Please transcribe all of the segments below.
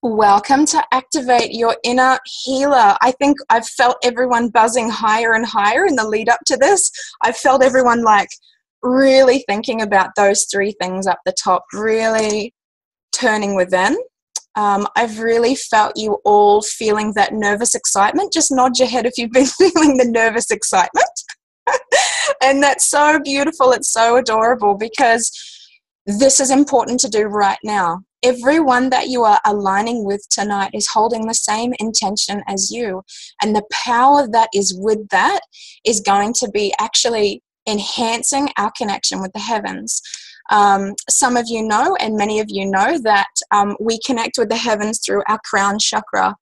Welcome to Activate Your Inner Healer. I think I've felt everyone buzzing higher and higher in the lead up to this. I've felt everyone like really thinking about those three things up the top, really turning within. I've really felt you all feeling that nervous excitement. Just nod your head if you've been feeling the nervous excitement. And that's so beautiful. It's so adorable because this is important to do right now. Everyone that you are aligning with tonight is holding the same intention as you. And the power that is with that is going to be actually enhancing our connection with the heavens. Some of you know, and many of you know, that we connect with the heavens through our crown chakra.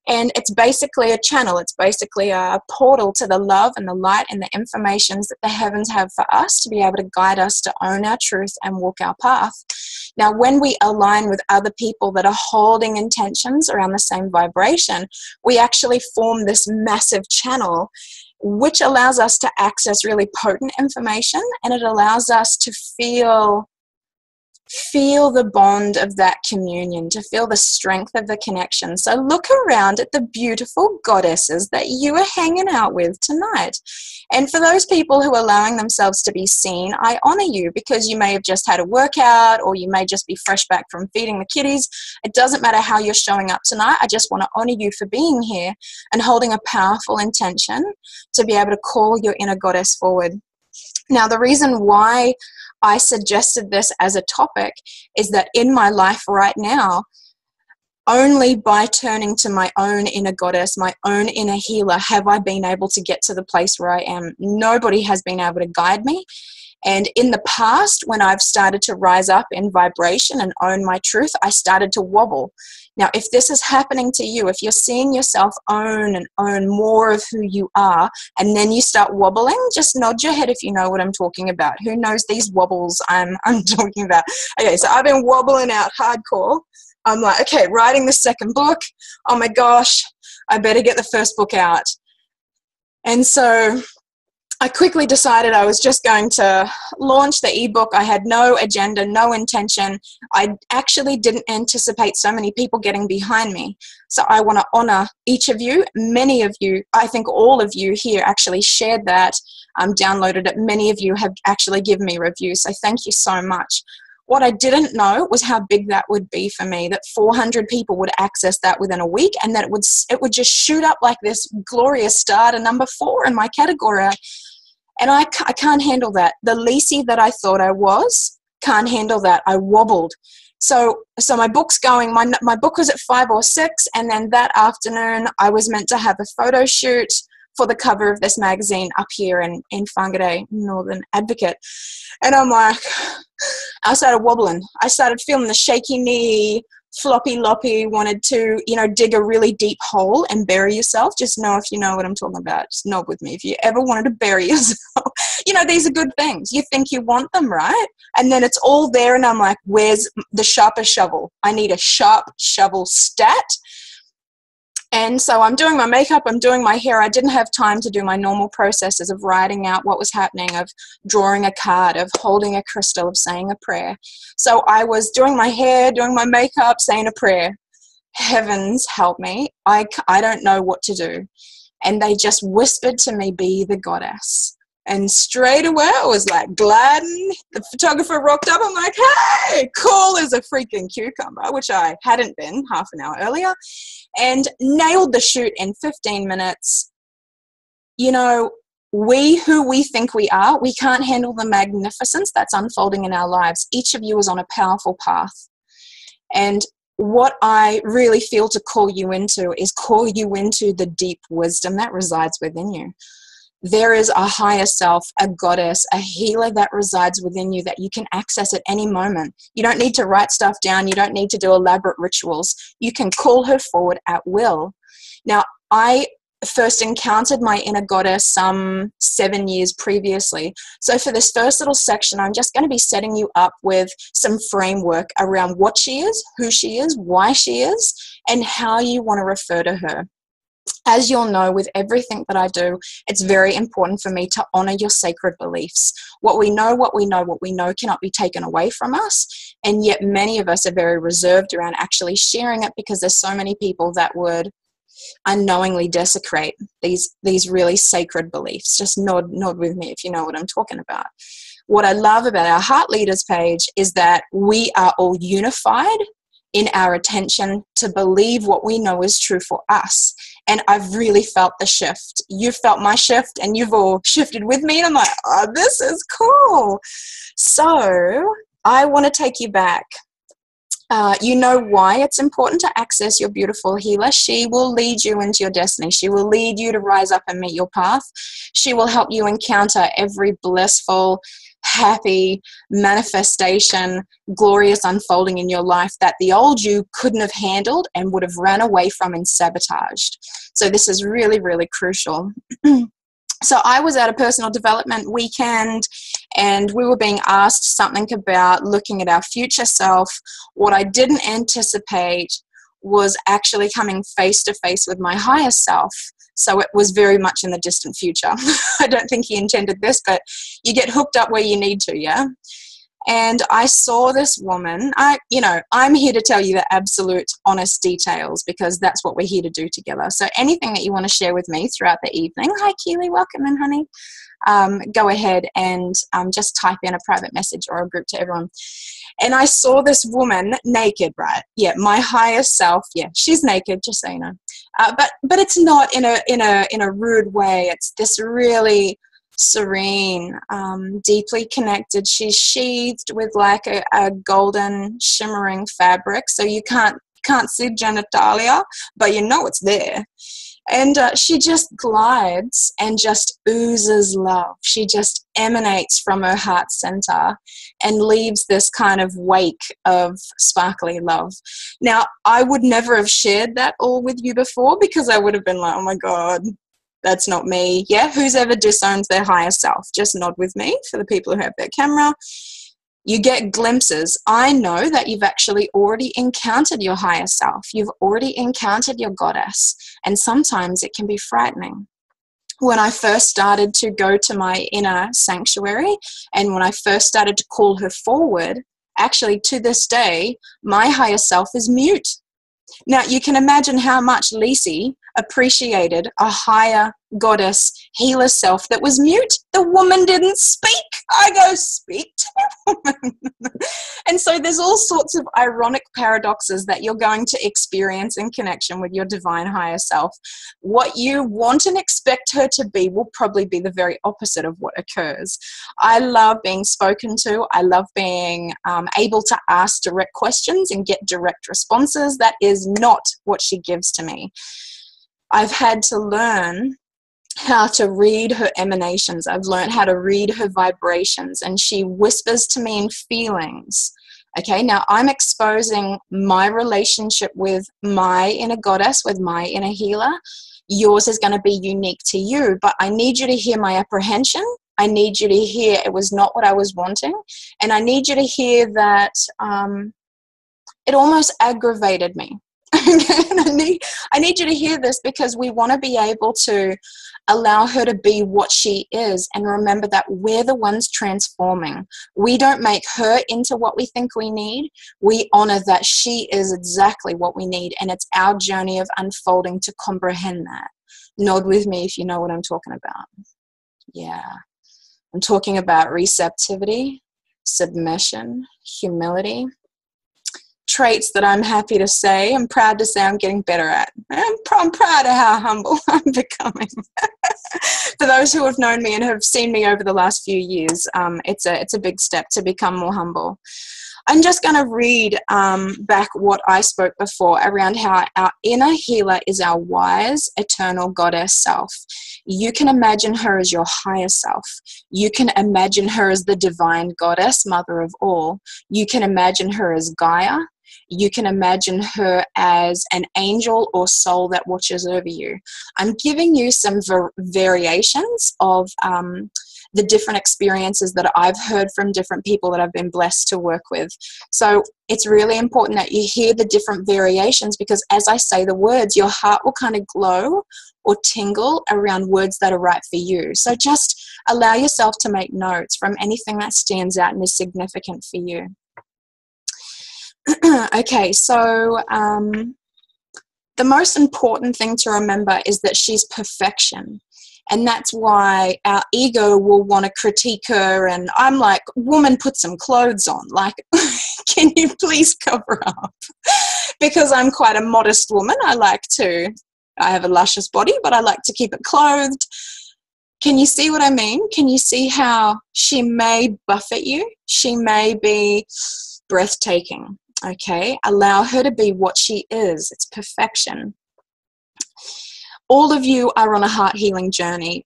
And it's basically a channel. It's basically a portal to the love and the light and the informations that the heavens have for us to be able to guide us to own our truth and walk our path. Now, when we align with other people that are holding intentions around the same vibration, we actually form this massive channel, which allows us to access really potent information, and it allows us to feel the bond of that communion, to feel the strength of the connection. So look around at the beautiful goddesses that you are hanging out with tonight. And for those people who are allowing themselves to be seen, I honor you because you may have just had a workout, or you may just be fresh back from feeding the kiddies. It doesn't matter how you're showing up tonight. I just want to honor you for being here and holding a powerful intention to be able to call your inner goddess forward. Now, the reason why I suggested this as a topic is that in my life right now, only by turning to my own inner goddess, my own inner healer, have I been able to get to the place where I am. Nobody has been able to guide me. And in the past, when I've started to rise up in vibration and own my truth, I started to wobble. Now, if this is happening to you, if you're seeing yourself own more of who you are, and then you start wobbling, just nod your head if you know what I'm talking about. Who knows these wobbles I'm talking about? Okay, so I've been wobbling out hardcore. I'm like, okay, writing the second book. Oh my gosh, I better get the first book out. And so I quickly decided I was just going to launch the ebook. I had no agenda, no intention. I actually didn't anticipate so many people getting behind me. So I want to honor each of you. Many of you, I think all of you here actually shared that, downloaded it. Many of you have actually given me reviews. So thank you so much. What I didn't know was how big that would be for me, that 400 people would access that within a week, and that it would just shoot up like this glorious star to number 4 in my category. And I can't handle that. The Lysa that I thought I was can't handle that. I wobbled. So my book's going, my book was at 5 or 6, and then that afternoon I was meant to have a photo shoot for the cover of this magazine up here in Whangarei, Northern Advocate. And I'm like, I started wobbling. I started feeling the shaky knee, floppy loppy, wanted to, dig a really deep hole and bury yourself. Just know if you know what I'm talking about. Just nod with me. If you ever wanted to bury yourself, these are good things. You think you want them, right? And then it's all there, and I'm like, where's the sharpest shovel? I need a sharp shovel stat. And so I'm doing my makeup, I'm doing my hair. I didn't have time to do my normal processes of writing out what was happening, of drawing a card, of holding a crystal, of saying a prayer. So I was doing my hair, doing my makeup, saying a prayer. Heavens help me. I don't know what to do. And they just whispered to me, be the goddess. And straight away I was like glad. The photographer rocked up. I'm like, hey, cool as a freaking cucumber, which I hadn't been half an hour earlier, and nailed the shoot in 15 minutes. Who we think we are, we can't handle the magnificence that's unfolding in our lives. Each of you is on a powerful path. And what I really feel to call you into is call you into the deep wisdom that resides within you. There is a higher self, a goddess, a healer that resides within you that you can access at any moment. You don't need to write stuff down. You don't need to do elaborate rituals. You can call her forward at will. Now, I first encountered my inner goddess some 7 years previously. So for this first little section, I'm just going to be setting you up with some framework around what she is, who she is, why she is, and how you want to refer to her. As you'll know, with everything that I do, it's very important for me to honor your sacred beliefs. What we know cannot be taken away from us. And yet many of us are very reserved around actually sharing it, because there's so many people that would unknowingly desecrate these really sacred beliefs. Just nod with me if you know what I'm talking about. What I love about our Heart Leaders page is that we are all unified in our attention to believe what we know is true for us. And I've really felt the shift. You've felt my shift, and you've all shifted with me. And I'm like, oh, this is cool. So I want to take you back. You know why it's important to access your beautiful healer. She will lead you into your destiny. She will lead you to rise up and meet your path. She will help you encounter every blissful, happy manifestation, glorious unfolding in your life that the old you couldn't have handled and would have ran away from and sabotaged. So this is really, really crucial. So I was at a personal development weekend, and we were being asked something about looking at our future self. What I didn't anticipate was actually coming face to face with my higher self. So it was very much in the distant future. I don't think he intended this, but you get hooked up where you need to, yeah? And I saw this woman. I'm here to tell you the absolute honest details, because that's what we're here to do together. So anything that you want to share with me throughout the evening, hi Keely, welcome in, honey. Go ahead and just type in a private message or a group to everyone. And I saw this woman naked, right? Yeah, my highest self. Yeah, she's naked, just so you know. But it's not in a rude way. It's this really serene, deeply connected. She's sheathed with like a golden shimmering fabric, so you can't see genitalia, but you know it's there. And she just glides and just oozes love. She just emanates from her heart center and leaves this kind of wake of sparkly love. Now, I would never have shared that all with you before, because I would have been like, oh my God, that's not me. Yeah, who's ever disowned their higher self? Just nod with me for the people who have their camera. You get glimpses. I know that you've actually already encountered your higher self. You've already encountered your goddess. And sometimes it can be frightening. When I first started to go to my inner sanctuary, and when I first started to call her forward, actually to this day, my higher self is mute. Now, you can imagine how much Lysa appreciated a higher goddess healer self that was mute. The woman didn't speak. I go, speak to the woman. And so there's all sorts of ironic paradoxes that you're going to experience in connection with your divine higher self. What you want and expect her to be will probably be the very opposite of what occurs. I love being spoken to. I love being able to ask direct questions and get direct responses. That is not what she gives to me. I've had to learn how to read her emanations. I've learned how to read her vibrations, and she whispers to me in feelings. Okay, now I'm exposing my relationship with my inner goddess, with my inner healer. Yours is going to be unique to you, but I need you to hear my apprehension. I need you to hear it was not what I was wanting. And I need you to hear that it almost aggravated me. I need you to hear this, because we want to be able to allow her to be what she is, and remember that we're the ones transforming. We don't make her into what we think we need. We honor that she is exactly what we need, and it's our journey of unfolding to comprehend that. Nod with me if you know what I'm talking about. Yeah. I'm talking about receptivity, submission, humility. Traits that I'm happy to say, I'm proud to say I'm getting better at. I'm proud of how humble I'm becoming. For those who have known me and have seen me over the last few years, it's a big step to become more humble. I'm just going to read back what I spoke before around how our inner healer is our wise, eternal goddess self. You can imagine her as your higher self. You can imagine her as the divine goddess, mother of all. You can imagine her as Gaia. You can imagine her as an angel or soul that watches over you. I'm giving you some variations of the different experiences that I've heard from different people that I've been blessed to work with. So it's really important that you hear the different variations, because as I say the words, your heart will kind of glow or tingle around words that are right for you. So just allow yourself to make notes from anything that stands out and is significant for you. Okay, so the most important thing to remember is that she's perfection. And that's why our ego will want to critique her. And I'm like, woman, put some clothes on. Like, can you please cover up? Because I'm quite a modest woman. I have a luscious body, but I like to keep it clothed. Can you see what I mean? Can you see how she may buffet you? She may be breathtaking. Okay, allow her to be what she is. It's perfection. All of you are on a heart healing journey.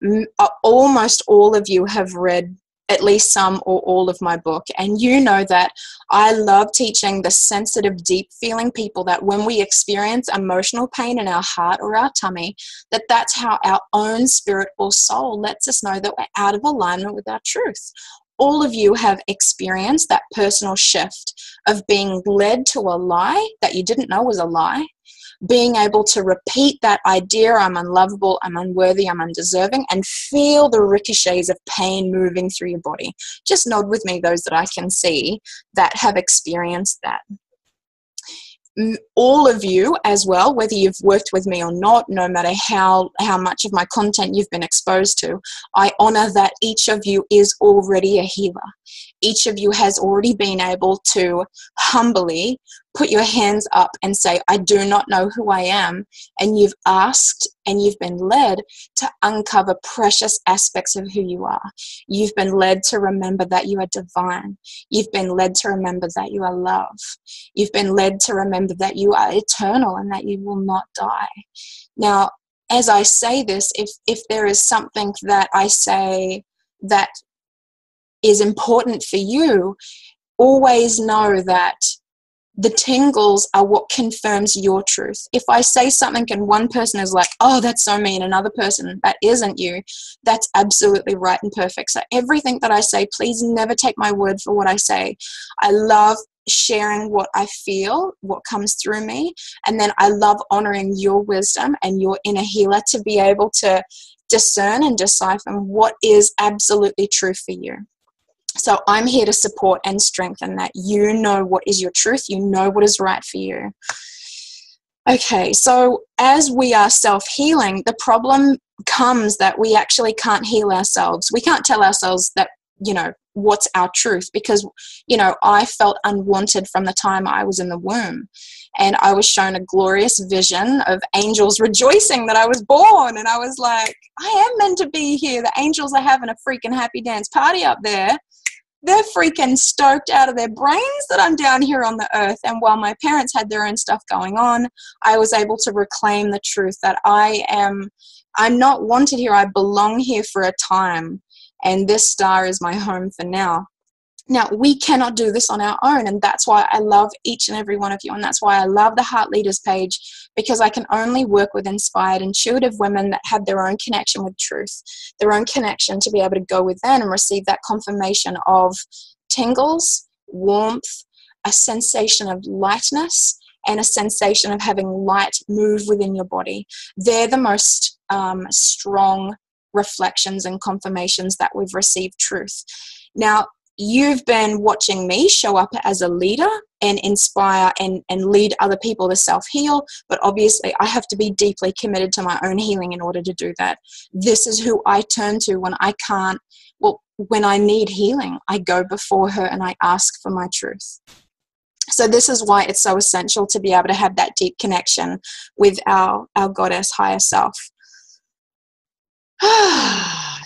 Almost all of you have read at least some or all of my book, and you know that I love teaching the sensitive, deep feeling people that when we experience emotional pain in our heart or our tummy, that's how our own spirit or soul lets us know that we're out of alignment with our truth. All of you have experienced that personal shift of being led to a lie that you didn't know was a lie, being able to repeat that idea, I'm unlovable, I'm unworthy, I'm undeserving, and feel the ricochets of pain moving through your body. Just nod with me, those that I can see that have experienced that. All of you as well, whether you've worked with me or not, no matter how much of my content you've been exposed to, I honor that each of you is already a healer. Each of you has already been able to humbly put your hands up and say, I do not know who I am. And you've asked and you've been led to uncover precious aspects of who you are. You've been led to remember that you are divine. You've been led to remember that you are love. You've been led to remember that you are eternal and that you will not die. Now, as I say this, if there is something that I say that is important for you, always know that the tingles are what confirms your truth. If I say something and one person is like, oh, that's so mean, another person, that isn't you, that's absolutely right and perfect. So everything that I say, please never take my word for what I say. I love sharing what I feel, what comes through me, and then I love honoring your wisdom and your inner healer to be able to discern and decipher what is absolutely true for you. So I'm here to support and strengthen that. You know what is your truth. You know what is right for you. Okay, so as we are self-healing, the problem comes that we actually can't heal ourselves. We can't tell ourselves that, what's our truth, because, I felt unwanted from the time I was in the womb. And I was shown a glorious vision of angels rejoicing that I was born. And I was like, I am meant to be here. The angels are having a freaking happy dance party up there. They're freaking stoked out of their brains that I'm down here on the earth. And while my parents had their own stuff going on, I was able to reclaim the truth that I'm not wanted here. I belong here for a time. And this star is my home for now. Now, we cannot do this on our own, and that's why I love each and every one of you, and that's why I love the Heart Leaders page, because I can only work with inspired, intuitive women that have their own connection with truth, their own connection to be able to go within and receive that confirmation of tingles, warmth, a sensation of lightness, and a sensation of having light move within your body. They're the most strong reflections and confirmations that we've received truth. Now, you've been watching me show up as a leader and inspire and lead other people to self-heal, but obviously I have to be deeply committed to my own healing in order to do that. This is who I turn to when I can't, when I need healing. I go before her and I ask for my truth. So this is why it's so essential to be able to have that deep connection with our goddess higher self.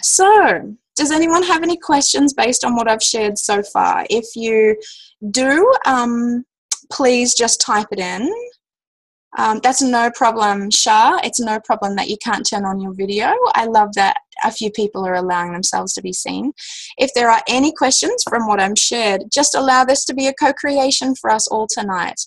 So, does anyone have any questions based on what I've shared so far? If you do, please just type it in. That's no problem, Shah. It's no problem that you can't turn on your video. I love that a few people are allowing themselves to be seen. If there are any questions from what I've shared, just allow this to be a co-creation for us all tonight.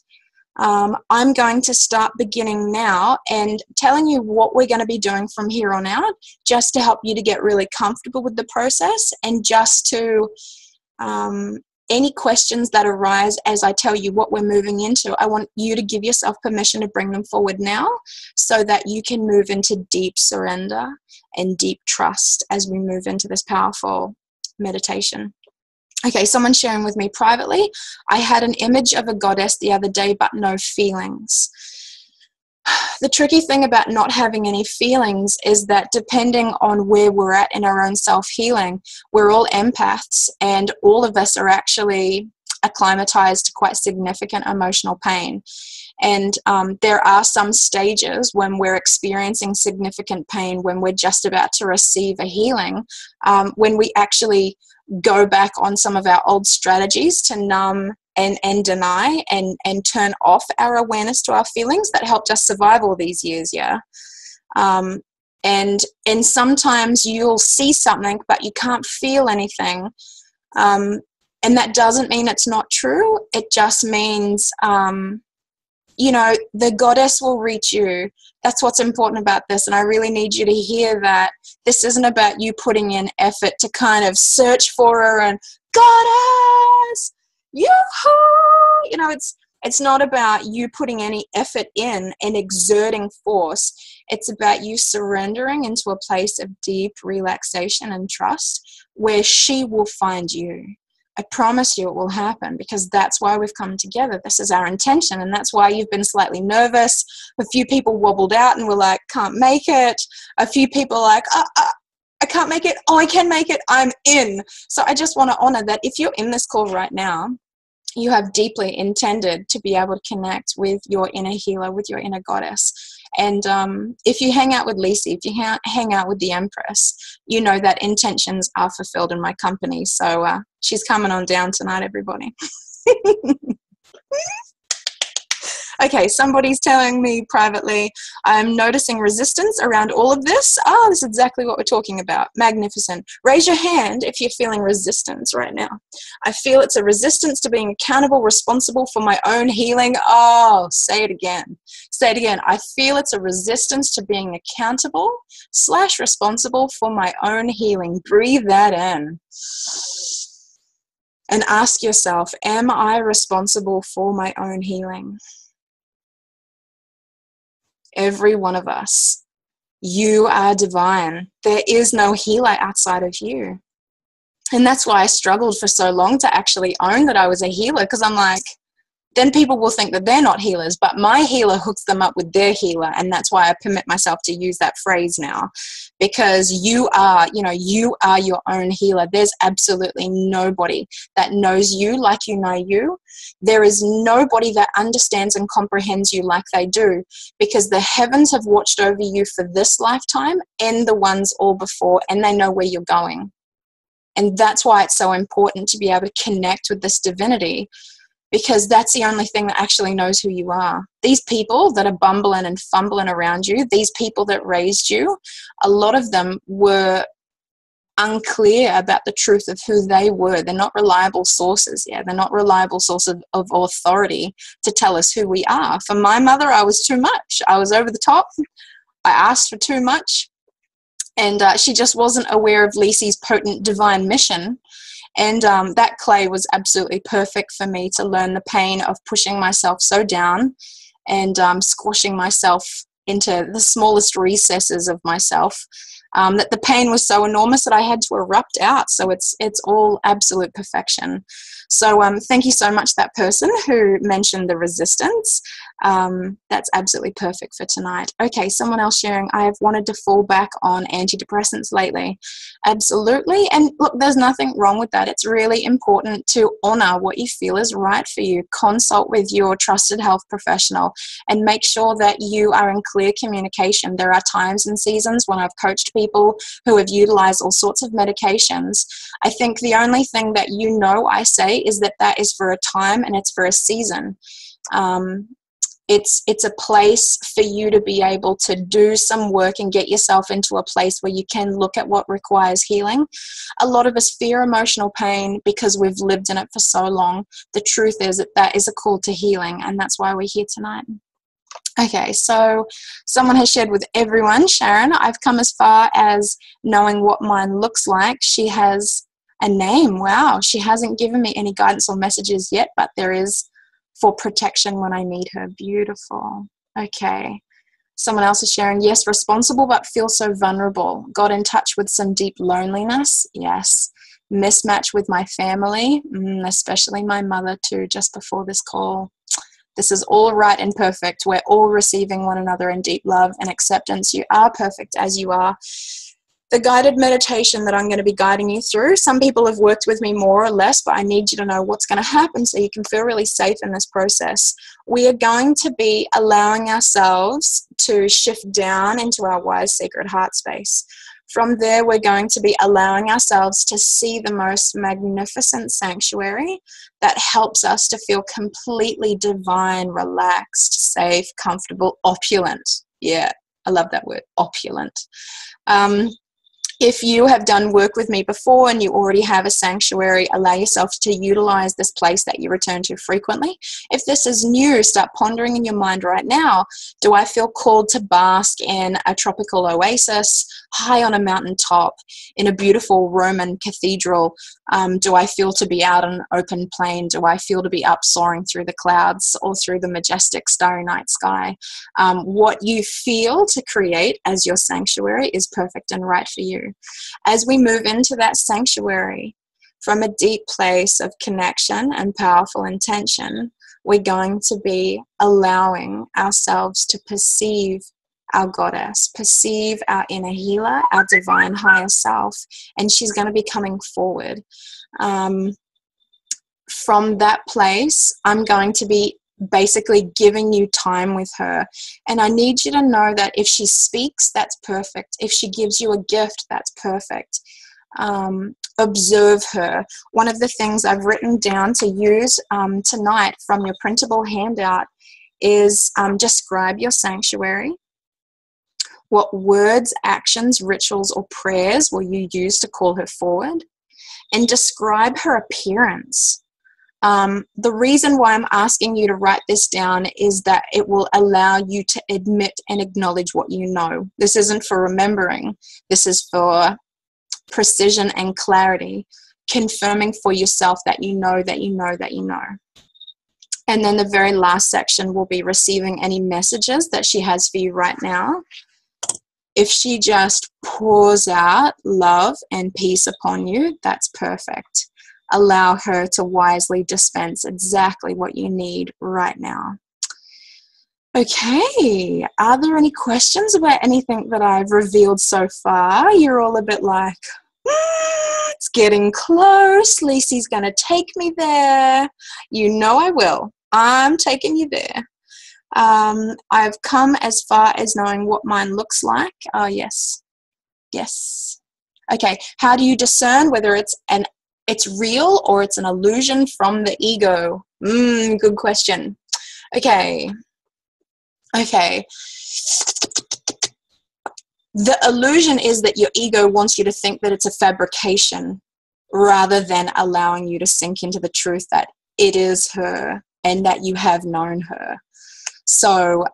I'm going to start beginning now and telling you what we're going to be doing from here on out, just to help you to get really comfortable with the process, and just to any questions that arise as I tell you what we're moving into, I want you to give yourself permission to bring them forward now, so that you can move into deep surrender and deep trust as we move into this powerful meditation. Okay, someone's sharing with me privately, I had an image of a goddess the other day, but no feelings. The tricky thing about not having any feelings is that depending on where we're at in our own self-healing, we're all empaths, and all of us are actually acclimatized to quite significant emotional pain. And there are some stages when we're experiencing significant pain, when we're just about to receive a healing, when we actually go back on some of our old strategies to numb and deny and turn off our awareness to our feelings that helped us survive all these years, yeah. And sometimes you'll see something, but you can't feel anything. And that doesn't mean it's not true. It just means, you know, the goddess will reach you. That's what's important about this. And I really need you to hear that this isn't about you putting in effort to kind of search for her and, goddess, yoo-hoo! You know, it's not about you putting any effort in and exerting force. It's about you surrendering into a place of deep relaxation and trust, where she will find you. I promise you it will happen, because that's why we've come together. This is our intention, and that's why you've been slightly nervous. A few people wobbled out and were like, can't make it. A few people are like, I can't make it. Oh, I can make it. I'm in. So I just want to honor that if you're in this call right now, you have deeply intended to be able to connect with your inner healer, with your inner goddess. And if you hang out with Lysa, if you hang out with the Empress, you know that intentions are fulfilled in my company. So she's coming on down tonight, everybody. Okay, somebody's telling me privately, I'm noticing resistance around all of this. Oh, this is exactly what we're talking about. Magnificent. Raise your hand if you're feeling resistance right now. I feel it's a resistance to being accountable, responsible for my own healing. Oh, say it again. Say it again. I feel it's a resistance to being accountable / responsible for my own healing. Breathe that in. And ask yourself, am I responsible for my own healing? Every one of us. You are divine. There is no healer outside of you. And that's why I struggled for so long to actually own that I was a healer, because I'm like, then people will think that they're not healers, but my healer hooks them up with their healer. And that's why I permit myself to use that phrase now, because you are your own healer. There's absolutely nobody that knows you like you know you. There is nobody that understands and comprehends you like they do, because the heavens have watched over you for this lifetime and the ones all before, and they know where you're going. And that's why it's so important to be able to connect with this divinity, because that's the only thing that actually knows who you are. These people that are bumbling and fumbling around you, these people that raised you, a lot of them were unclear about the truth of who they were. They're not reliable sources. Yeah, they're not reliable sources of authority to tell us who we are. For my mother, I was too much. I was over the top. I asked for too much. And she just wasn't aware of Lysa's potent divine mission. And that clay was absolutely perfect for me to learn the pain of pushing myself so down and squashing myself into the smallest recesses of myself, that the pain was so enormous that I had to erupt out. So it's all absolute perfection. So thank you so much, that person who mentioned the resistance. That's absolutely perfect for tonight. Okay, someone else sharing, I have wanted to fall back on antidepressants lately. Absolutely. And look, there's nothing wrong with that. It's really important to honor what you feel is right for you. Consult with your trusted health professional and make sure that you are in clear communication. There are times and seasons when I've coached people who have utilized all sorts of medications. I think the only thing that I say is that is for a time and it's for a season. It's a place for you to be able to do some work and get yourself into a place where you can look at what requires healing. A lot of us fear emotional pain because we've lived in it for so long. The truth is that is a call to healing, and that's why we're here tonight. Okay, so someone has shared with everyone, Sharon, I've come as far as knowing what mine looks like. She has a name. Wow, she hasn't given me any guidance or messages yet, but there is for protection when I meet her. Beautiful. Okay. Someone else is sharing, yes, responsible, but feel so vulnerable. Got in touch with some deep loneliness. Yes. Mismatch with my family, especially my mother too, just before this call. This is all right and perfect. We're all receiving one another in deep love and acceptance. You are perfect as you are. The guided meditation that I'm going to be guiding you through, some people have worked with me more or less, but I need you to know what's going to happen so you can feel really safe in this process. We are going to be allowing ourselves to shift down into our wise, sacred heart space. From there, we're going to be allowing ourselves to see the most magnificent sanctuary that helps us to feel completely divine, relaxed, safe, comfortable, opulent. Yeah, I love that word, opulent. If you have done work with me before and you already have a sanctuary, allow yourself to utilize this place that you return to frequently. If this is new, start pondering in your mind right now, do I feel called to bask in a tropical oasis, high on a mountaintop, in a beautiful Roman cathedral? Do I feel to be out on an open plain? Do I feel to be up soaring through the clouds or through the majestic starry night sky? What you feel to create as your sanctuary is perfect and right for you. As we move into that sanctuary from a deep place of connection and powerful intention, we're going to be allowing ourselves to perceive our goddess, perceive our inner healer, our divine higher self, and she's going to be coming forward. From that place, I'm going to be basically giving you time with her, and I need you to know that if she speaks, that's perfect. If she gives you a gift, that's perfect. Observe her. One of the things I've written down to use tonight from your printable handout is describe your sanctuary. What words, actions, rituals, or prayers will you use to call her forward? And describe her appearance. The reason why I'm asking you to write this down is that it will allow you to admit and acknowledge what you know. This isn't for remembering. This is for precision and clarity, confirming for yourself that you know, that you know, that you know. And then the very last section will be receiving any messages that she has for you right now. If she just pours out love and peace upon you, that's perfect. Allow her to wisely dispense exactly what you need right now. Okay, are there any questions about anything that I've revealed so far? You're all a bit like, it's getting close. Lisi's going to take me there. You know I will. I'm taking you there. I've come as far as knowing what mine looks like. Oh, yes. Yes. Okay, how do you discern whether it's real or it's an illusion from the ego? Good question. Okay. The illusion is that your ego wants you to think that it's a fabrication rather than allowing you to sink into the truth that it is her and that you have known her. So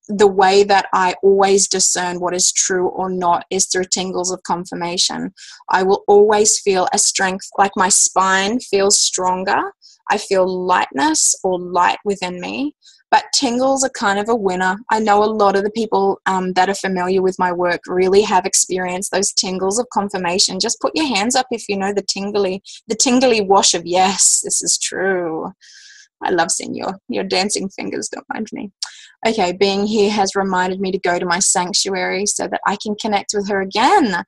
the way that I always discern what is true or not is through tingles of confirmation. I will always feel a strength, like my spine feels stronger. I feel lightness or light within me. But tingles are kind of a winner. I know a lot of the people that are familiar with my work really have experienced those tingles of confirmation. Just put your hands up if you know the tingly wash of yes, this is true. I love seeing your dancing fingers, don't mind me. Okay, being here has reminded me to go to my sanctuary so that I can connect with her again.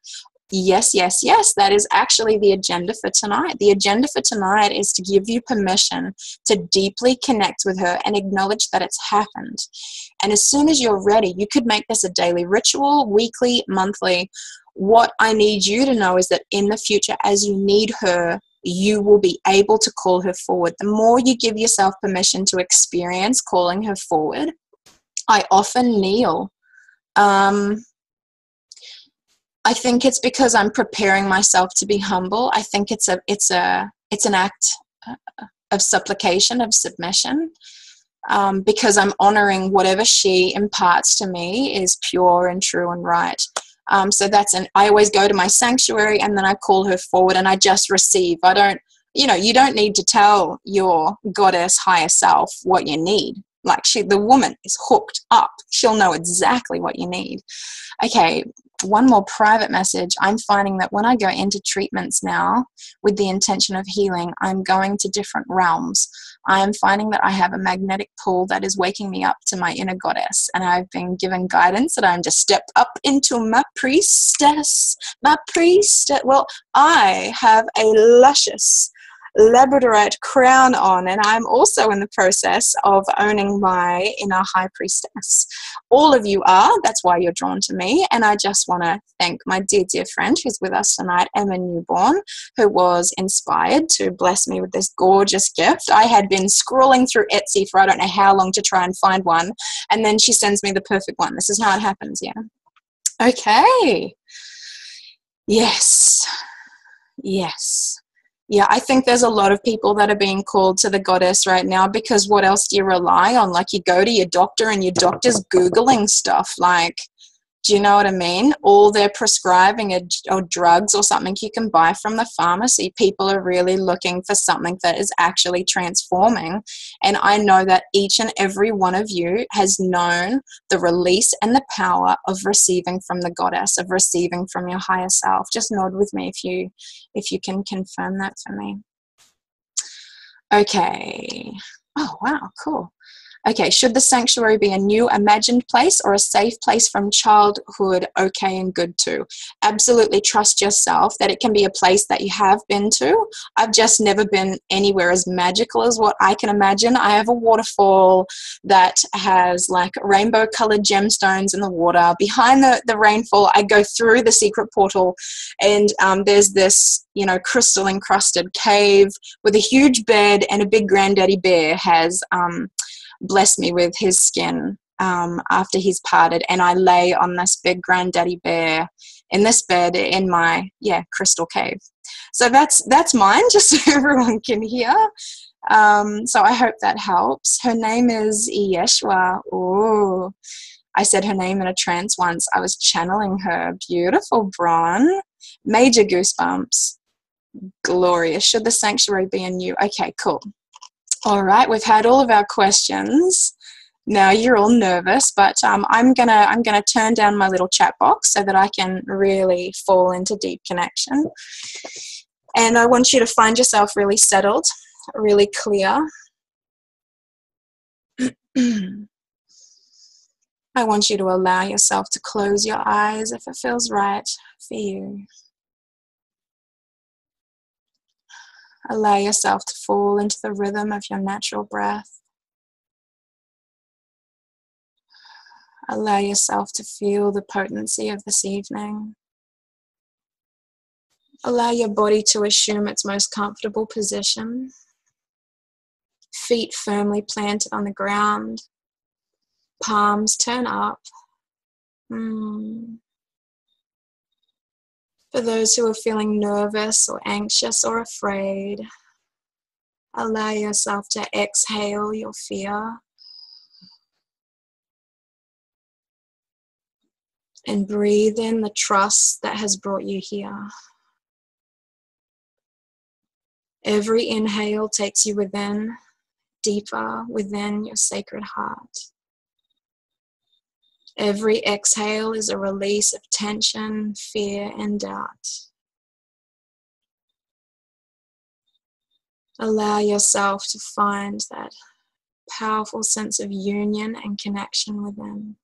Yes, yes, yes, that is actually the agenda for tonight. The agenda for tonight is to give you permission to deeply connect with her and acknowledge that it's happened. And as soon as you're ready, you could make this a daily ritual, weekly, monthly. What I need you to know is that in the future, as you need her, you will be able to call her forward. The more you give yourself permission to experience calling her forward. I often kneel. I think it's because I'm preparing myself to be humble. I think it's an act of supplication, of submission, because I'm honoring whatever she imparts to me is pure and true and right. So I always go to my sanctuary and then I call her forward and I just receive. I don't, you don't need to tell your goddess higher self what you need. Like the woman is hooked up. She'll know exactly what you need. Okay, one more private message. I'm finding that when I go into treatments now with the intention of healing, I'm going to different realms. I am finding that I have a magnetic pull that is waking me up to my inner goddess, and I've been given guidance that I'm to step up into my priestess. Well, I have a luscious labradorite crown on, and I'm also in the process of owning my inner high priestess. All of you are. That's why you're drawn to me. And I just want to thank my dear friend who's with us tonight, Emma Newborn, who was inspired to bless me with this gorgeous gift. I had been scrolling through Etsy for I don't know how long to try and find one, and then she sends me the perfect one. This is how it happens, yeah. Okay. Yes. Yeah, I think there's a lot of people that are being called to the goddess right now, because what else do you rely on? Like, you go to your doctor and your doctor's Googling stuff. Like, do you know what I mean? All they're prescribing are drugs or something you can buy from the pharmacy. People are really looking for something that is actually transforming. And I know that each and every one of you has known the release and the power of receiving from the goddess, of receiving from your higher self. Just nod with me if you can confirm that for me. Okay. Oh, wow, cool. Okay, should the sanctuary be a new imagined place or a safe place from childhood? Okay and good too. Absolutely trust yourself that it can be a place that you have been to. I've just never been anywhere as magical as what I can imagine. I have a waterfall that has like rainbow colored gemstones in the water. Behind the rainfall, I go through the secret portal, and there's this, crystal encrusted cave with a huge bed, and a big granddaddy bear has blessed me with his skin after he's parted, and I lay on this big granddaddy bear in this bed in my crystal cave. So that's mine, just so everyone can hear. So I hope that helps. Her name is Yeshua. Oh, I said her name in a trance once. I was channeling her. Beautiful, Bron. Major goosebumps. Glorious. Should the sanctuary be a new? Okay, cool. All right, we've had all of our questions. Now you're all nervous, but I'm gonna turn down my little chat box so that I can really fall into deep connection. And I want you to find yourself really settled, really clear. I want you to allow yourself to close your eyes if it feels right for you. Allow yourself to fall into the rhythm of your natural breath. Allow yourself to feel the potency of this evening. Allow your body to assume its most comfortable position. Feet firmly planted on the ground. Palms turn up. For those who are feeling nervous or anxious or afraid, allow yourself to exhale your fear and breathe in the trust that has brought you here. Every inhale takes you within, deeper within your sacred heart. Every exhale is a release of tension, fear, and doubt. Allow yourself to find that powerful sense of union and connection within.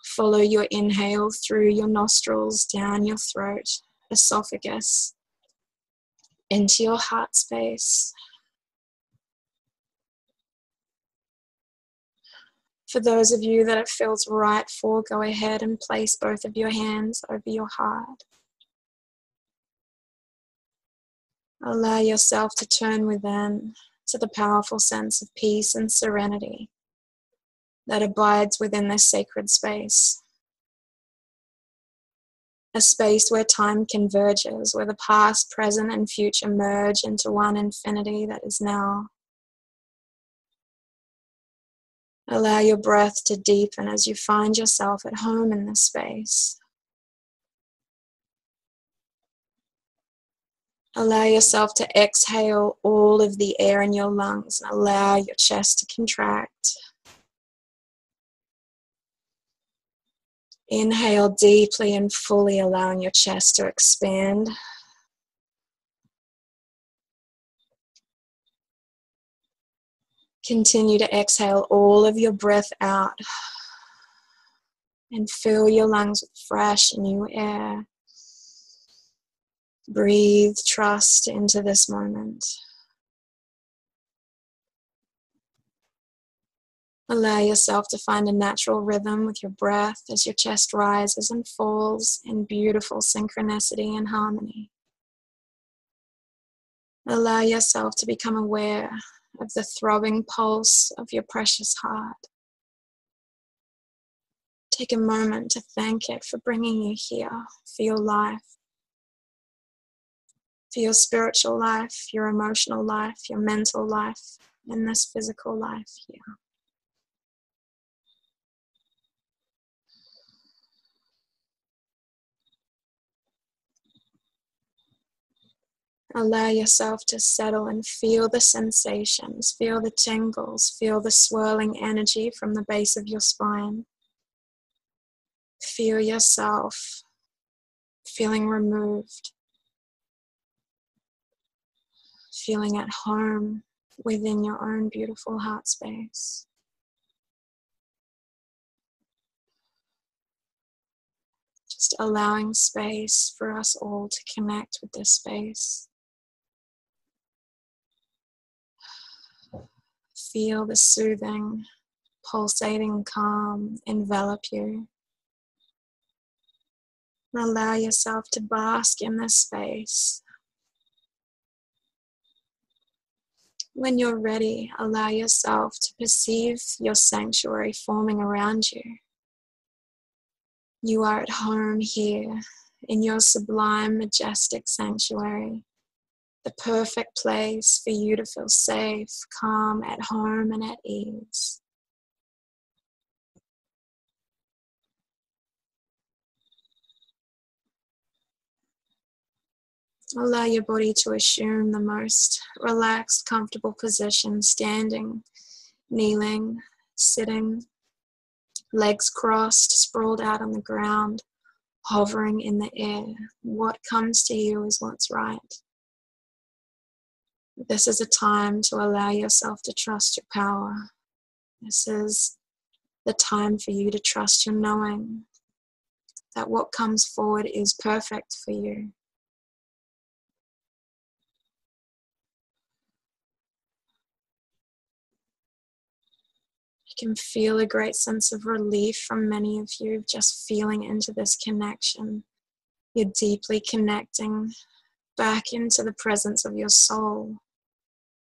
Follow your inhale through your nostrils, down your throat, esophagus, into your heart space. For those of you that it feels right for, go ahead and place both of your hands over your heart. Allow yourself to turn within to the powerful sense of peace and serenity that abides within this sacred space. A space where time converges, where the past, present, and future merge into one infinity that is now. Allow your breath to deepen as you find yourself at home in this space. Allow yourself to exhale all of the air in your lungs and allow your chest to contract. Inhale deeply and fully, allowing your chest to expand. Continue to exhale all of your breath out and fill your lungs with fresh, new air. Breathe trust into this moment. Allow yourself to find a natural rhythm with your breath as your chest rises and falls in beautiful synchronicity and harmony. Allow yourself to become aware of the throbbing pulse of your precious heart. Take a moment to thank it for bringing you here, for your life, for your spiritual life, your emotional life, your mental life, and this physical life here. Allow yourself to settle and feel the sensations, feel the tingles, feel the swirling energy from the base of your spine. Feel yourself feeling removed, feeling at home within your own beautiful heart space. Just allowing space for us all to connect with this space. Feel the soothing, pulsating calm envelop you. And allow yourself to bask in this space. When you're ready, allow yourself to perceive your sanctuary forming around you. You are at home here in your sublime, majestic sanctuary, the perfect place for you to feel safe, calm, at home, and at ease. Allow your body to assume the most relaxed, comfortable position, standing, kneeling, sitting, legs crossed, sprawled out on the ground, hovering in the air. What comes to you is what's right. This is a time to allow yourself to trust your power. This is the time for you to trust your knowing that what comes forward is perfect for you. I can feel a great sense of relief from many of you just feeling into this connection. You're deeply connecting back into the presence of your soul.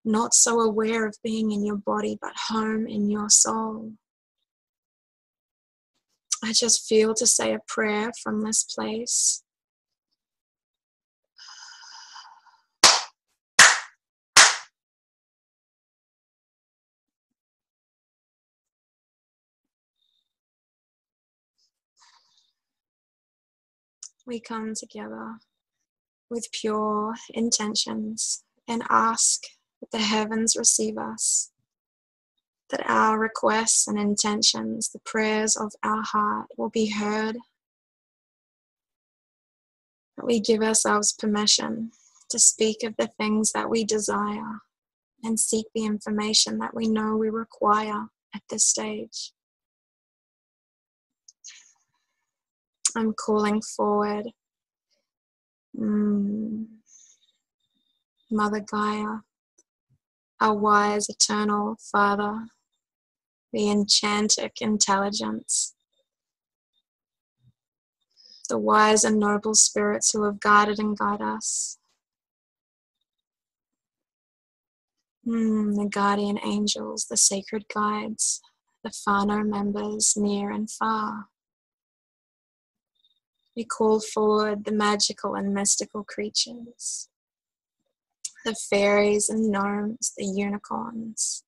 Not so aware of being in your body, but home in your soul. I just feel to say a prayer from this place. We come together with pure intentions and ask that the heavens receive us, that our requests and intentions, the prayers of our heart, will be heard, that we give ourselves permission to speak of the things that we desire and seek the information that we know we require at this stage. I'm calling forward Mother Gaia, our wise, eternal Father, the enchantic intelligence, the wise and noble spirits who have guided and guide us. The guardian angels, the sacred guides, the Whānau members near and far. We call forward the magical and mystical creatures, the fairies and gnomes, the unicorns,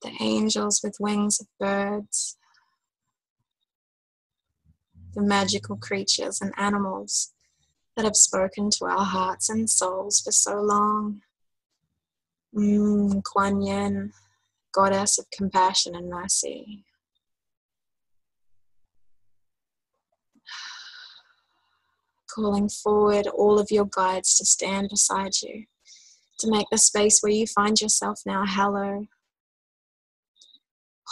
the angels with wings of birds, the magical creatures and animals that have spoken to our hearts and souls for so long. Kuan Yin, goddess of compassion and mercy. Calling forward all of your guides to stand beside you, to make the space where you find yourself now hallowed,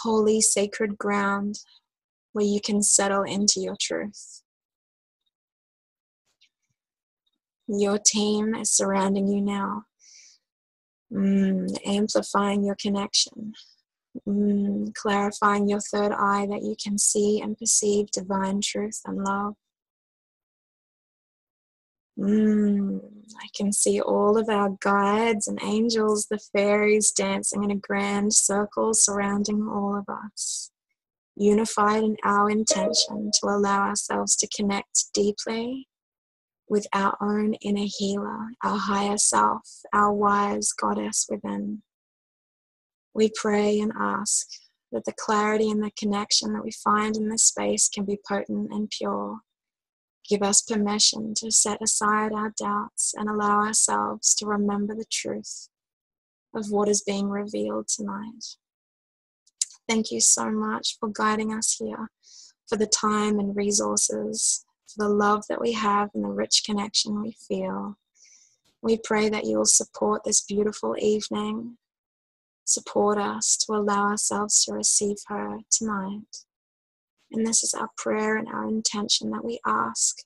holy, sacred ground where you can settle into your truth. Your team is surrounding you now, amplifying your connection, clarifying your third eye that you can see and perceive divine truth and love. I can see all of our guides and angels, the fairies, dancing in a grand circle surrounding all of us, unified in our intention to allow ourselves to connect deeply with our own inner healer, our higher self, our wise goddess within. We pray and ask that the clarity and the connection that we find in this space can be potent and pure. Give us permission to set aside our doubts and allow ourselves to remember the truth of what is being revealed tonight. Thank you so much for guiding us here, for the time and resources, for the love that we have and the rich connection we feel. We pray that you will support this beautiful evening, support us to allow ourselves to receive her tonight. And this is our prayer and our intention that we ask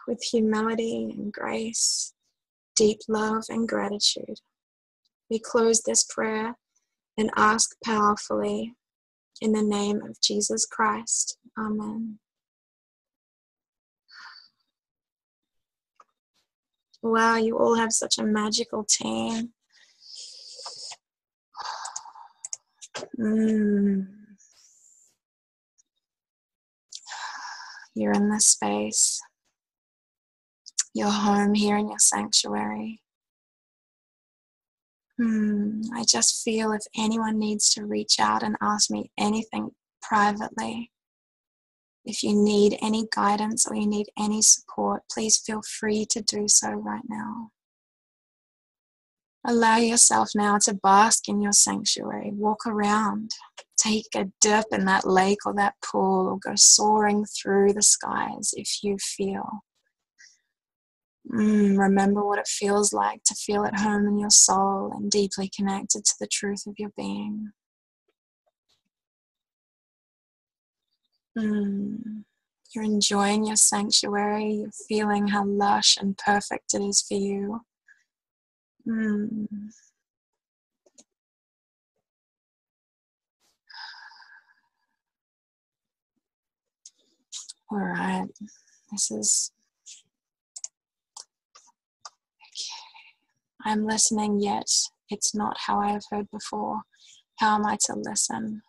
with humility and grace, deep love and gratitude. We close this prayer and ask powerfully in the name of Jesus Christ. Amen. Wow, you all have such a magical team. You're in this space. You're home here in your sanctuary. I just feel if anyone needs to reach out and ask me anything privately, if you need any guidance or you need any support, please feel free to do so right now. Allow yourself now to bask in your sanctuary. Walk around. Take a dip in that lake or that pool, or go soaring through the skies if you feel. Remember what it feels like to feel at home in your soul and deeply connected to the truth of your being. You're enjoying your sanctuary. You're feeling how lush and perfect it is for you. All right. This is okay. I'm listening, yet it's not how I have heard before. How am I to listen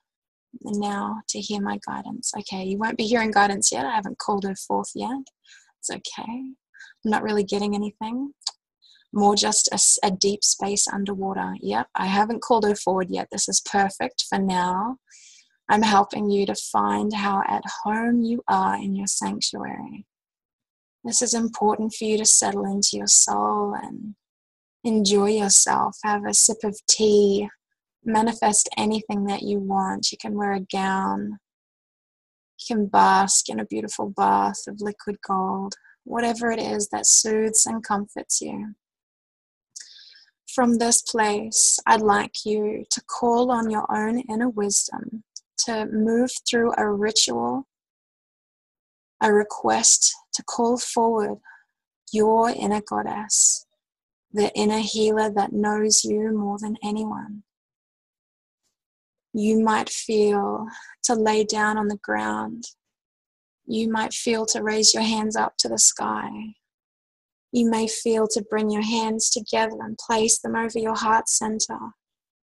now to hear my guidance? Okay, you won't be hearing guidance yet. I haven't called her forth yet. It's okay. I'm not really getting anything. More just a deep space underwater. Yep, I haven't called her forward yet. This is perfect for now. I'm helping you to find how at home you are in your sanctuary. This is important for you to settle into your soul and enjoy yourself. Have a sip of tea. Manifest anything that you want. You can wear a gown. You can bask in a beautiful bath of liquid gold. Whatever it is that soothes and comforts you. From this place, I'd like you to call on your own inner wisdom, to move through a ritual, a request to call forward your inner goddess, the inner healer that knows you more than anyone. You might feel to lay down on the ground. You might feel to raise your hands up to the sky. You may feel to bring your hands together and place them over your heart center.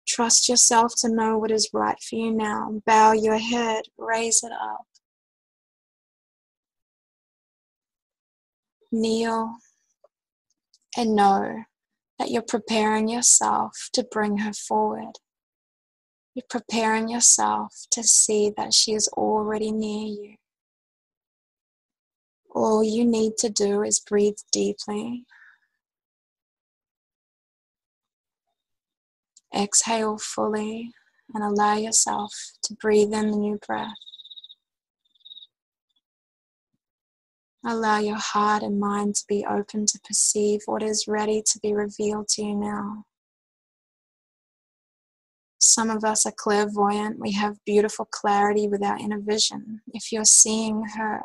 Trust yourself to know what is right for you now. Bow your head, raise it up. Kneel and know that you're preparing yourself to bring her forward. You're preparing yourself to see that she is already near you. All you need to do is breathe deeply. Exhale fully and allow yourself to breathe in the new breath. Allow your heart and mind to be open to perceive what is ready to be revealed to you now. Some of us are clairvoyant. We have beautiful clarity with our inner vision. If you're seeing her,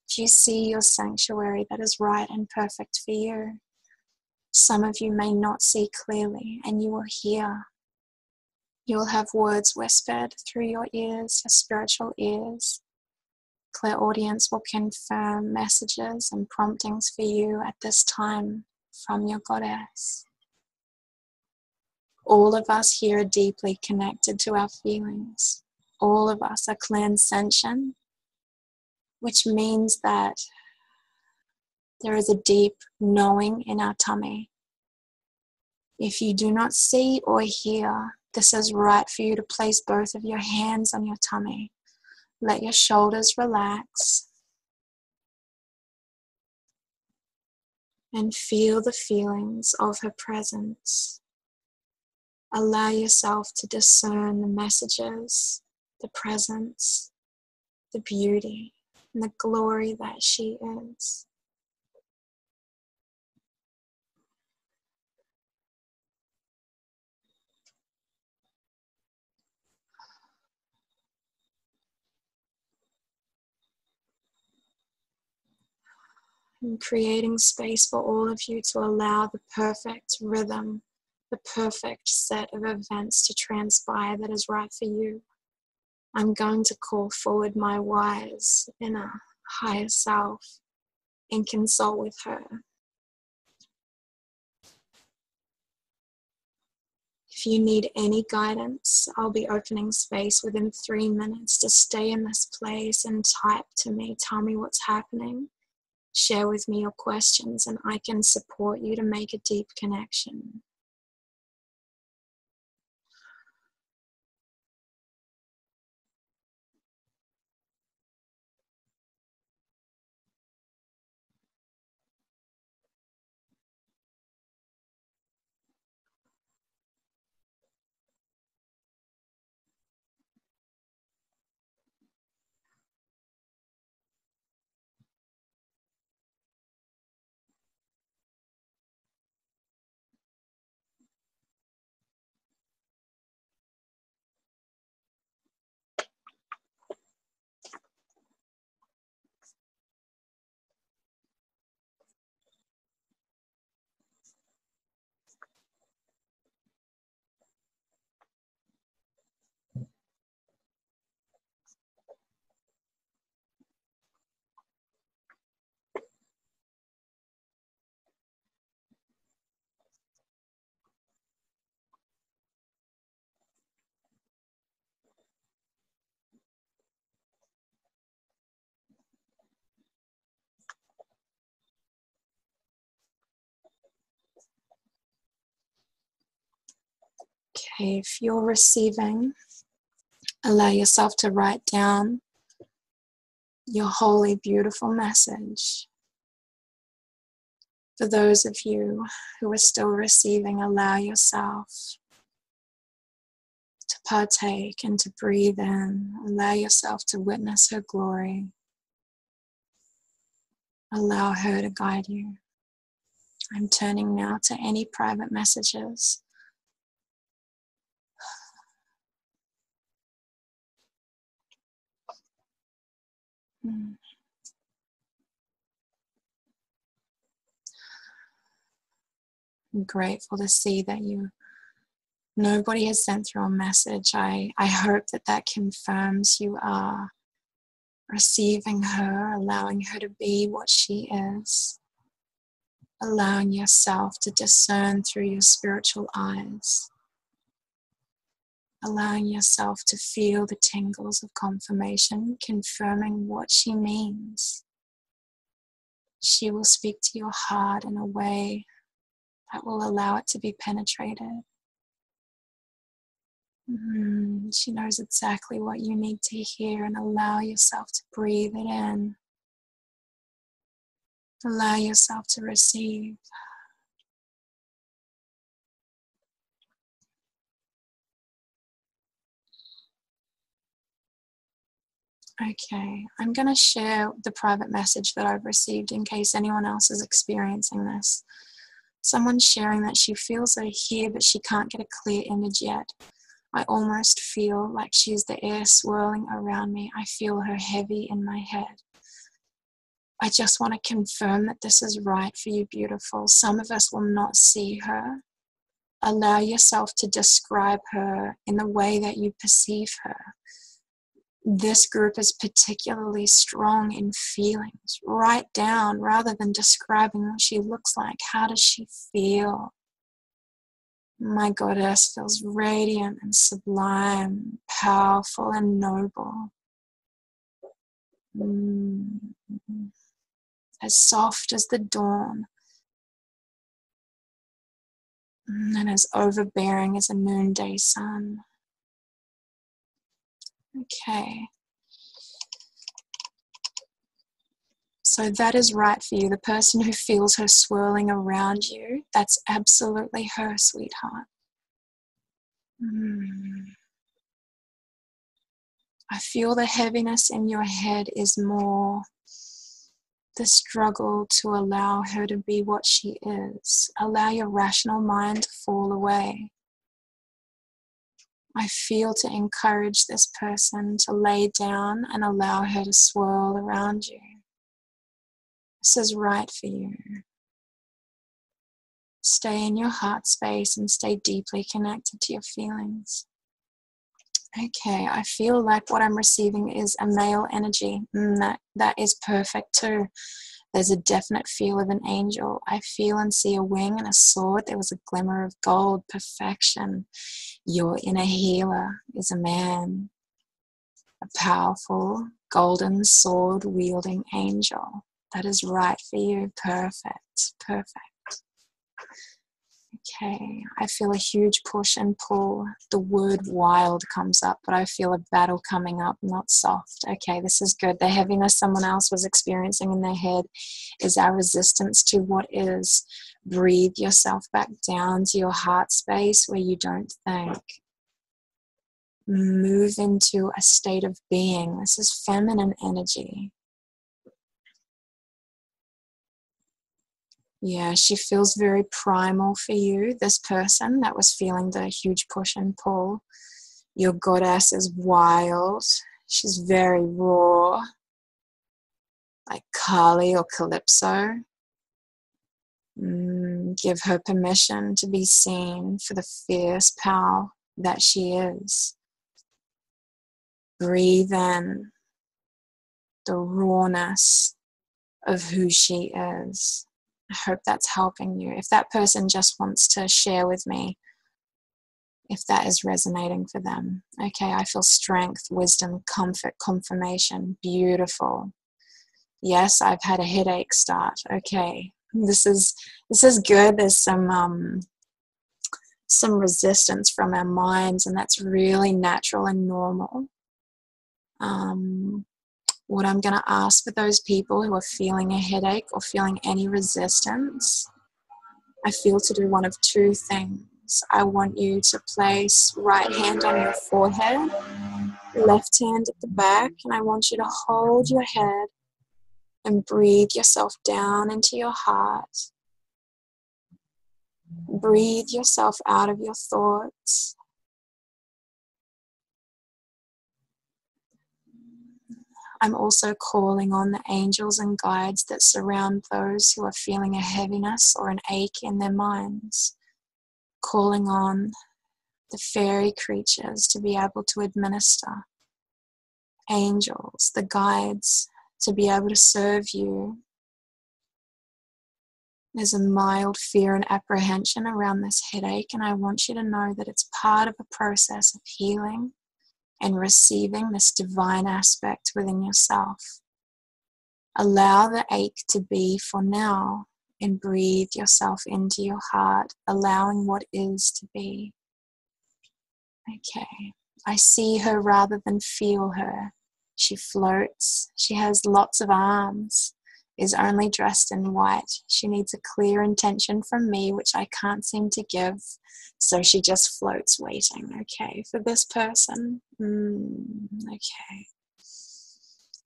if you see your sanctuary that is right and perfect for you, some of you may not see clearly and you will hear. You will have words whispered through your ears, your spiritual ears. Clairaudience will confirm messages and promptings for you at this time from your goddess. All of us here are deeply connected to our feelings. All of us are clairsentient, which means that there is a deep knowing in our tummy. If you do not see or hear, this is right for you to place both of your hands on your tummy. Let your shoulders relax and feel the feelings of her presence. Allow yourself to discern the messages, the presence, the beauty, and the glory that she is. And creating space for all of you to allow the perfect rhythm, the perfect set of events to transpire that is right for you. I'm going to call forward my wise inner higher self and consult with her. If you need any guidance, I'll be opening space within 3 minutes to stay in this place and type to me, tell me what's happening, share with me your questions, and I can support you to make a deep connection. Okay, if you're receiving, allow yourself to write down your holy, beautiful message. For those of you who are still receiving, allow yourself to partake and to breathe in. Allow yourself to witness her glory. Allow her to guide you. I'm turning now to any private messages. I'm grateful to see that nobody has sent through a message. I hope that confirms you are receiving her, allowing her to be what she is. allowing yourself to discern through your spiritual eyes, allowing yourself to feel the tingles of confirmation, confirming what she means. She will speak to your heart in a way that will allow it to be penetrated. She knows exactly what you need to hear, and allow yourself to breathe it in. Allow yourself to receive. Okay, I'm going to share the private message that I've received in case anyone else is experiencing this. Someone's sharing that she feels her here, but she can't get a clear image yet. I almost feel like she's the air swirling around me. I feel her heavy in my head. I just want to confirm that this is right for you, beautiful. Some of us will not see her. Allow yourself to describe her in the way that you perceive her. This group is particularly strong in feelings. Write down rather than describing what she looks like. How does she feel? My goddess feels radiant and sublime, powerful and noble. As soft as the dawn, and as overbearing as a noonday sun. Okay. So that is right for you. The person who feels her swirling around you, that's absolutely her, sweetheart. I feel the heaviness in your head is more the struggle to allow her to be what she is. Allow your rational mind to fall away. I feel to encourage this person to lay down and allow her to swirl around you. This is right for you. Stay in your heart space and stay deeply connected to your feelings. Okay, I feel like what I'm receiving is a male energy. That is perfect too. There's a definite feel of an angel. I feel and see a wing and a sword. There was a glimmer of gold. Perfection. Your inner healer is a man. A powerful, golden sword-wielding angel. That is right for you. Perfect. Perfect. Okay, I feel a huge push and pull. The word wild comes up, but I feel a battle coming up, not soft. Okay, this is good. The heaviness someone else was experiencing in their head is our resistance to what is. Breathe yourself back down to your heart space where you don't think. Move into a state of being. This is feminine energy. Yeah, she feels very primal for you, this person that was feeling the huge push and pull. Your goddess is wild. She's very raw, like Kali or Calypso. Give her permission to be seen for the fierce power that she is. Breathe in the rawness of who she is. I hope that's helping you. If that person just wants to share with me, if that is resonating for them. Okay, I feel strength, wisdom, comfort, confirmation. Beautiful. Yes, I've had a headache start. Okay, this is good. There's some resistance from our minds, and that's really natural and normal. What I'm going to ask for those people who are feeling a headache or feeling any resistance, I feel to do one of two things. I want you to place right hand on your forehead, left hand at the back, and I want you to hold your head and breathe yourself down into your heart. Breathe yourself out of your thoughts. I'm also calling on the angels and guides that surround those who are feeling a heaviness or an ache in their minds. Calling on the fairy creatures to be able to administer. Angels, the guides, to be able to serve you. There's a mild fear and apprehension around this headache, and I want you to know that it's part of a process of healing and receiving this divine aspect within yourself. Allow the ache to be for now and breathe yourself into your heart, allowing what is to be. Okay, I see her rather than feel her. She floats. She has lots of arms, is only dressed in white. She needs a clear intention from me, which I can't seem to give. So she just floats waiting, okay, for this person. Okay.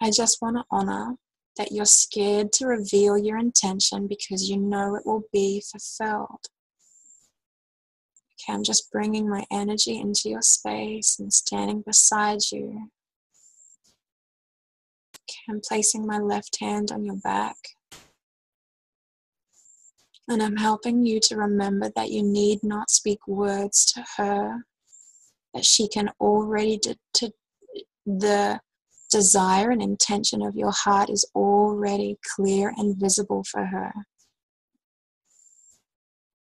I just want to honor that you're scared to reveal your intention because you know it will be fulfilled. Okay, I'm just bringing my energy into your space and standing beside you. Okay, I'm placing my left hand on your back. And I'm helping you to remember that you need not speak words to her, that she can already, the desire and intention of your heart is already clear and visible for her.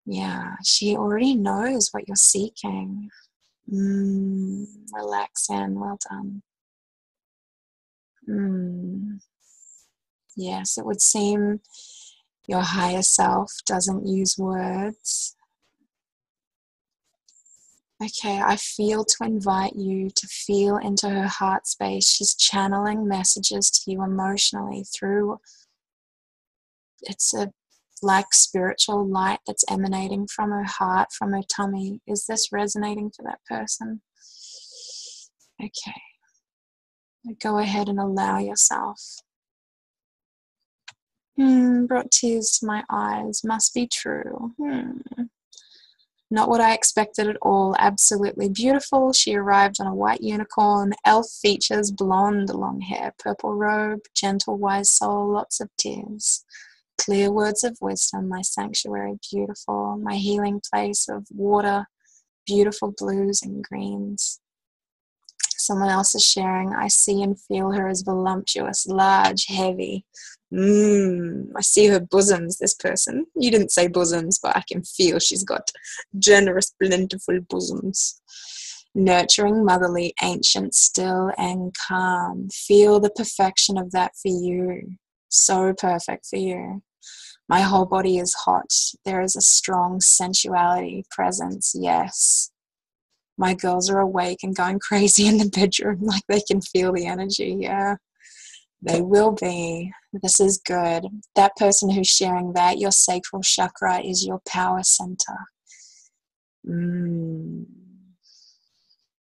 Yeah, she already knows what you're seeking. Relax in, well done. Yes, it would seem your higher self doesn't use words. Okay, I feel to invite you to feel into her heart space. She's channeling messages to you emotionally through, it's a like spiritual light that's emanating from her heart, from her tummy. Is this resonating for that person? Okay. Go ahead and allow yourself. Brought tears to my eyes. Must be true. Not what I expected at all. Absolutely beautiful. She arrived on a white unicorn, elf features, blonde long hair, purple robe, gentle wise soul, lots of tears. Clear words of wisdom, my sanctuary, beautiful. My healing place of water, beautiful blues and greens. Someone else is sharing, I see and feel her as voluptuous, large, heavy. I see her bosoms, this person. You didn't say bosoms, but I can feel she's got generous, plentiful bosoms. Nurturing, motherly, ancient, still and calm. Feel the perfection of that for you. So perfect for you. My whole body is hot. There is a strong sensuality, presence, yes. My girls are awake and going crazy in the bedroom, like they can feel the energy, yeah. They will be. This is good. That person who's sharing that, your sacral chakra is your power center.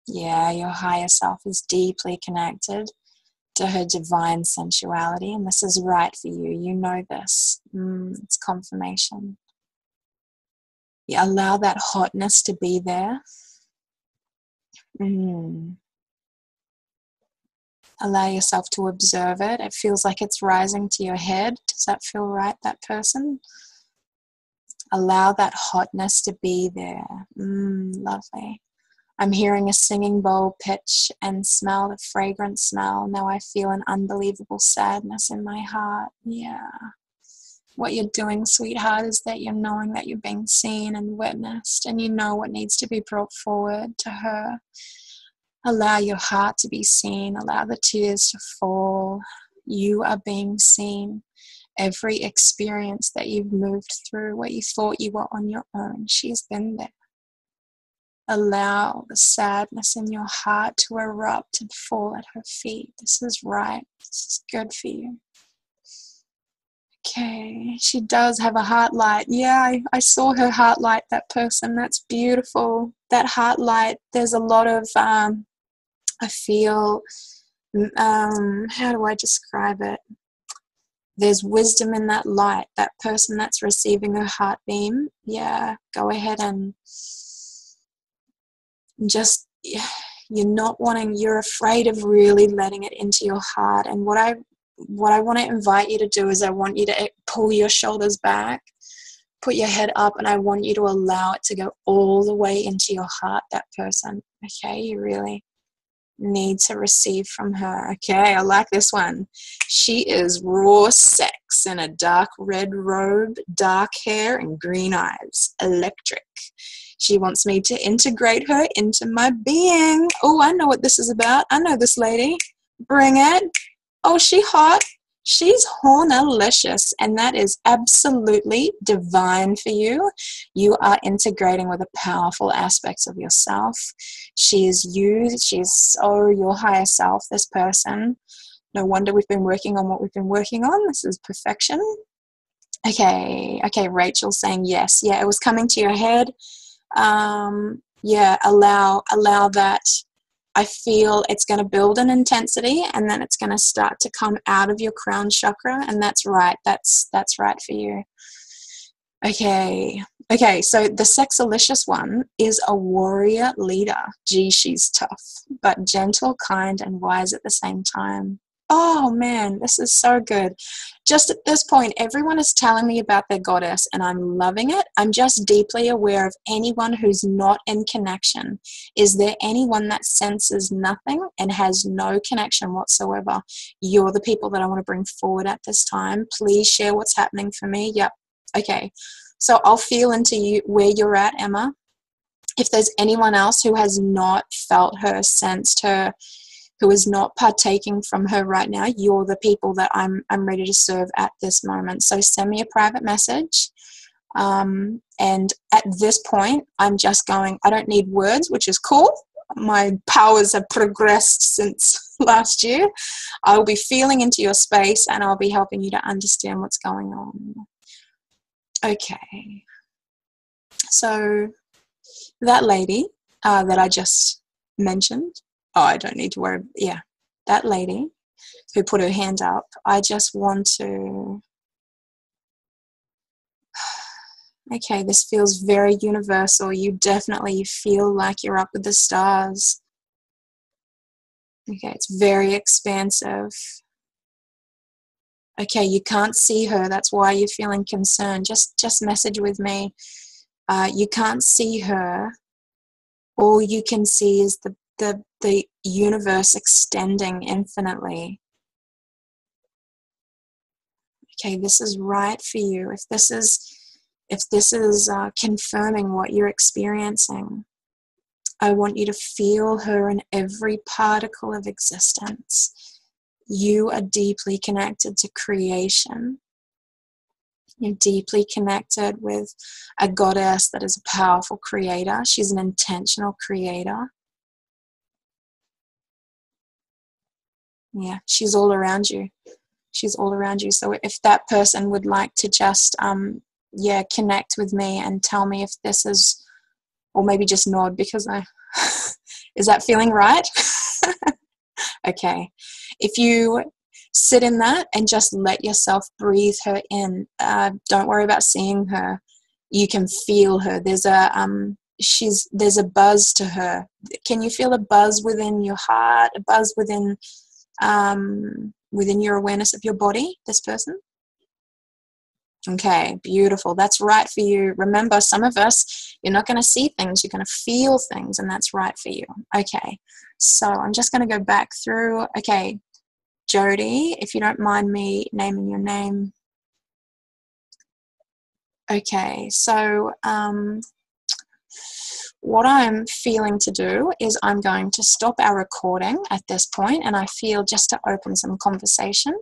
Yeah, your higher self is deeply connected to her divine sensuality, and this is right for you. You know this. It's confirmation. Yeah, allow that hotness to be there. Allow yourself to observe it. It feels like it's rising to your head. Does that feel right, that person? Allow that hotness to be there. Lovely. I'm hearing a singing bowl pitch and smell, the fragrant smell. Now I feel an unbelievable sadness in my heart. Yeah. What you're doing, sweetheart, is that you're knowing that you're being seen and witnessed, and you know what needs to be brought forward to her. Allow your heart to be seen. Allow the tears to fall. You are being seen. Every experience that you've moved through where you thought you were on your own, she's been there. Allow the sadness in your heart to erupt and fall at her feet. This is right. This is good for you. Okay, she does have a heart light. Yeah, I saw her heart light, that person. That's beautiful. That heart light, there's a lot of, I feel, how do I describe it? There's wisdom in that light. That person that's receiving her heart beam, yeah, go ahead and just, you're afraid of really letting it into your heart. And what I want to invite you to do is I want you to pull your shoulders back, put your head up, and I want you to allow it to go all the way into your heart, that person. Okay, you really, need to receive from her? Okay, I like this one. She is raw sex in a dark red robe, dark hair, and green eyes. Electric. She wants me to integrate her into my being. Oh, I know what this is about. I know this lady. Bring it. Oh, she hot. She's hornalicious, and that is absolutely divine for you. You are integrating with the powerful aspects of yourself. She is you. She's so your higher self, this person. No wonder we've been working on what we've been working on. This is perfection. Okay, Rachel's saying yes. Yeah, it was coming to your head. Yeah, allow that. I feel it's going to build an intensity, and then it's going to start to come out of your crown chakra, and that's right. That's right for you. Okay, so the sexalicious one is a warrior leader. Gee, she's tough, but gentle, kind, and wise at the same time. Oh man, this is so good. Just at this point, everyone is telling me about their goddess, and I'm loving it. I'm just deeply aware of anyone who's not in connection. Is there anyone that senses nothing and has no connection whatsoever? You're the people that I want to bring forward at this time. Please share what's happening for me. Yep. Okay. So I'll feel into you where you're at, Emma. If there's anyone else who has not felt her, sensed her, who is not partaking from her right now, you're the people that I'm ready to serve at this moment. So send me a private message. And at this point, I'm just going, I don't need words, which is cool. My powers have progressed since last year. I'll be feeling into your space, and I'll be helping you to understand what's going on. Okay. So that lady that I just mentioned, oh, I don't need to worry. Yeah, that lady who put her hand up, I just want to... Okay, this feels very universal. You definitely feel like you're up with the stars. Okay, it's very expansive. Okay, you can't see her. That's why you're feeling concerned. Just message with me. You can't see her. All you can see is the universe extending infinitely. Okay, this is right for you. If this is confirming what you're experiencing, I want you to feel her in every particle of existence. You are deeply connected to creation. You're deeply connected with a goddess that is a powerful creator. She's an intentional creator. Yeah, she's all around you. She's all around you. So if that person would like to just, connect with me and tell me if this is, or maybe just nod because is that feeling right? Okay. If you sit in that and just let yourself breathe her in, don't worry about seeing her. You can feel her. There's a buzz to her. Can you feel a buzz within your heart, a buzz within your awareness of your body, this person? Okay, beautiful. That's right for you. Remember, some of us, you're not going to see things, you're going to feel things, and that's right for you. Okay, so I'm just going to go back through. Okay, Jody, if you don't mind me naming your name. Okay, so what I'm feeling to do is I'm going to stop our recording at this point, and I feel just to open some conversation.